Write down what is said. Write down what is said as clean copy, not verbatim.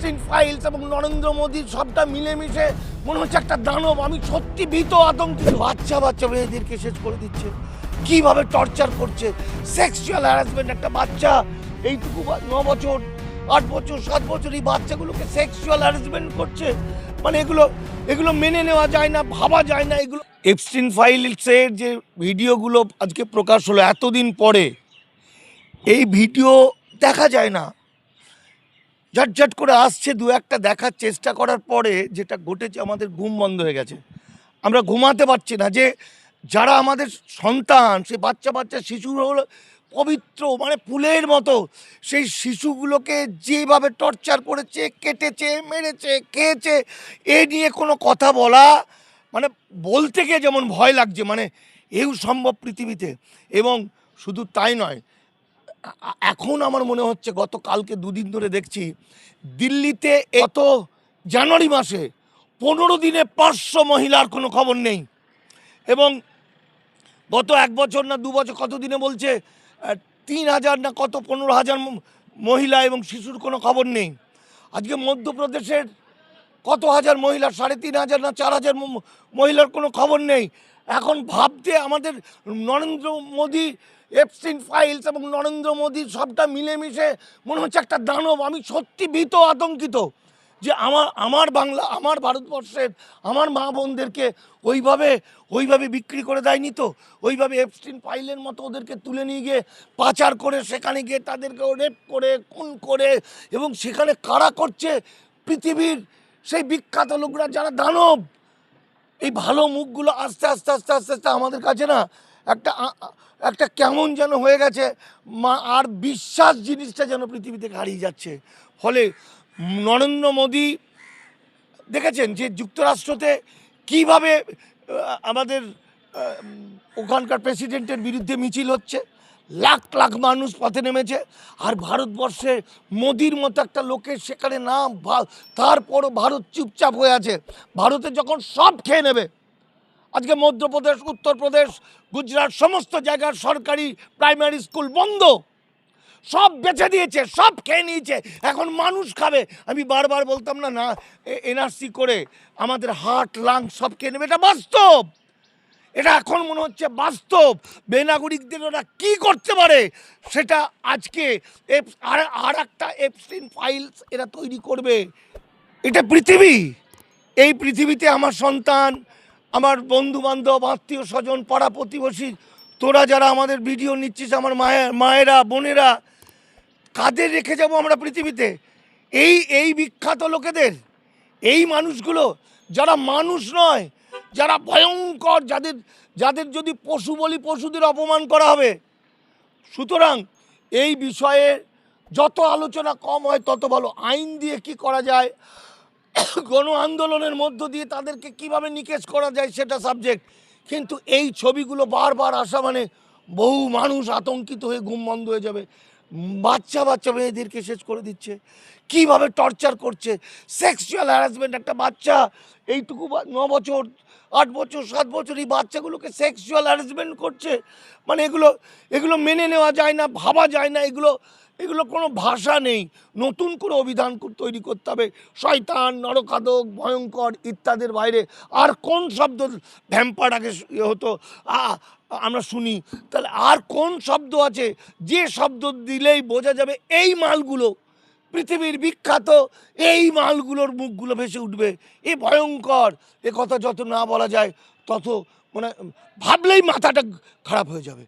Epstein files এবং নরেন্দ্র মোদীর সবটা মিলেমিশে মনে হচ্ছে একটা দানব। আমি সত্যি ভীত, আতঙ্কিত। বাচ্চা বাচ্চা মেয়েদেরকে শেষ করে দিচ্ছে, কিভাবে টর্চার করছে, সেক্সুয়াল হ্যারাসমেন্ট। একটা বাচ্চা এইটুকু 9 বছর 8 বছর 7 বছর এই বাচ্চাগুলোকে সেক্সুয়াল হ্যারাসমেন্ট করছে। মানে এগুলো মেনে নেওয়া যায় না, ভাবা যায় না। এগুলো এপস্টিন ফাইলসের যে ভিডিওগুলো আজকে প্রকাশ হলো এতদিন পরে, এই ভিডিও দেখা যায় না, ঝটঝট করে আসছে। দু একটা দেখার চেষ্টা করার পরে যেটা ঘটেছে, আমাদের ঘুম বন্ধ হয়ে গেছে। আমরা ঘুমাতে পারছি না। যে যারা আমাদের সন্তান, সে বাচ্চা বাচ্চা শিশুর হলো পবিত্র, মানে ফুলের মতো, সেই শিশুগুলোকে যেভাবে টর্চার করেছে, কেটেছে, মেরেছে, খেয়েছে, এ নিয়ে কোনো কথা বলা, মানে বলতে গিয়ে যেমন ভয় লাগছে। মানে এও সম্ভব পৃথিবীতে? এবং শুধু তাই নয়, এখন আমার মনে হচ্ছে, গতকালকে 2 দিন ধরে দেখছি দিল্লিতে এত জানুয়ারি মাসে 15 দিনে 500 মহিলার কোনো খবর নেই। এবং গত 1 বছর না 2 বছর কত দিনে বলছে 3000 না কত 15,000 মহিলা এবং শিশুর কোনো খবর নেই। আজকে মধ্যপ্রদেশের কত হাজার মহিলা, 3,500 না 4,000 মহিলার কোনো খবর নেই। এখন ভাবতে আমাদের নরেন্দ্র মোদী এপস্টিন ফাইলস এবং নরেন্দ্র মোদীর সবটা মিলেমিশে মনে হচ্ছে একটা দানব। আমি সত্যি ভীত, আতঙ্কিত যে আমার বাংলা, আমার ভারতবর্ষের আমার মা বোনদেরকে ওইভাবে বিক্রি করে দেয়নি তো? ওইভাবে এপস্টিন ফাইলের মতো ওদেরকে তুলে নিয়ে গিয়ে পাচার করে সেখানে গিয়ে তাদেরকে রেপ করে, খুন করে, এবং সেখানে কারা করছে? পৃথিবীর সেই বিখ্যাত লোকরা, যারা দানব। এই ভালো মুখগুলো আস্তে আস্তে আস্তে আস্তে আস্তে আমাদের কাছে না একটা কেমন যেন হয়ে গেছে। আর বিশ্বাস জিনিসটা যেন পৃথিবী থেকে হারিয়ে যাচ্ছে। ফলে নরেন্দ্র মোদী দেখেছেন যে যুক্তরাষ্ট্রতে কিভাবে আমাদের ওখানকার প্রেসিডেন্টের বিরুদ্ধে মিছিল হচ্ছে, লাখ লাখ মানুষ পথে নেমেছে। আর ভারতবর্ষে মোদির মতো একটা লোকের সেখানে নাম, তারপরও ভারত চুপচাপ হয়ে আছে। ভারতে যখন সব খেয়ে নেবে, আজকে মধ্যপ্রদেশ, উত্তরপ্রদেশ, গুজরাট সমস্ত জায়গার সরকারি প্রাইমারি স্কুল বন্ধ, সব বেচে দিয়েছে, সব খেয়ে নিয়েছে। এখন মানুষ খাবে। আমি বারবার বলতাম না এনআরসি করে আমাদের হার্ট, লাংস সব খেয়ে নেবে। এটা বাস্তব। এটা এখন মনে হচ্ছে বাস্তব। বেনাগরিকদের ওরা কী করতে পারে সেটা আজকে আর একটা এপস্টিন ফাইলস এরা তৈরি করবে। এটা পৃথিবী। এই পৃথিবীতে আমার সন্তান, আমার বন্ধু বান্ধব, আত্মীয় স্বজন, পাড়া প্রতিবেশী, তোরা যারা আমাদের ভিডিও নিচ্ছিস, আমার মায়েরা, বোনেরা, কাদের রেখে যাব আমরা পৃথিবীতে? এই বিখ্যাত লোকেদের, এই মানুষগুলো যারা মানুষ নয়, যারা ভয়ঙ্কর, যাদের যদি পশু বলি, পশুদের অপমান করা হবে। সুতরাং এই বিষয়ে যত আলোচনা কম হয় তত ভালো। আইন দিয়ে কি করা যায়, গণ আন্দোলনের মধ্য দিয়ে তাদেরকে কিভাবে নিকেশ করা যায় সেটা সাবজেক্ট। কিন্তু এই ছবিগুলো বারবার আসা মানে বহু মানুষ আতঙ্কিত হয়ে ঘুম বন্ধ হয়ে যাবে। বাচ্চা বাচ্চা মেয়েদেরকে শেষ করে দিচ্ছে, কিভাবে টর্চার করছে, সেক্সুয়াল হ্যারাসমেন্ট। একটা বাচ্চা এইটুকু 9 বছর 8 বছর 7 বছর এই বাচ্চাগুলোকে সেক্সুয়াল হ্যারাসমেন্ট করছে। মানে এগুলো মেনে নেওয়া যায় না, ভাবা যায় না। এগুলো কোনো ভাষা নেই। নতুন করে অভিধান তৈরি করতে হবে। শয়তান, নরকাদক, ভয়ঙ্কর ইত্যাদির বাইরে আর কোন শব্দ, ভ্যাম্পার আগে হতো, আমরা শুনি, তাহলে আর কোন শব্দ আছে যে শব্দ দিলেই বোঝা যাবে এই মালগুলো পৃথিবীর বিখ্যাত, এই মালগুলোর মুখগুলো ভেসে উঠবে? এ ভয়ঙ্কর। এ কথা যত না বলা যায় তত মানে ভাবলেই মাথাটা খারাপ হয়ে যাবে।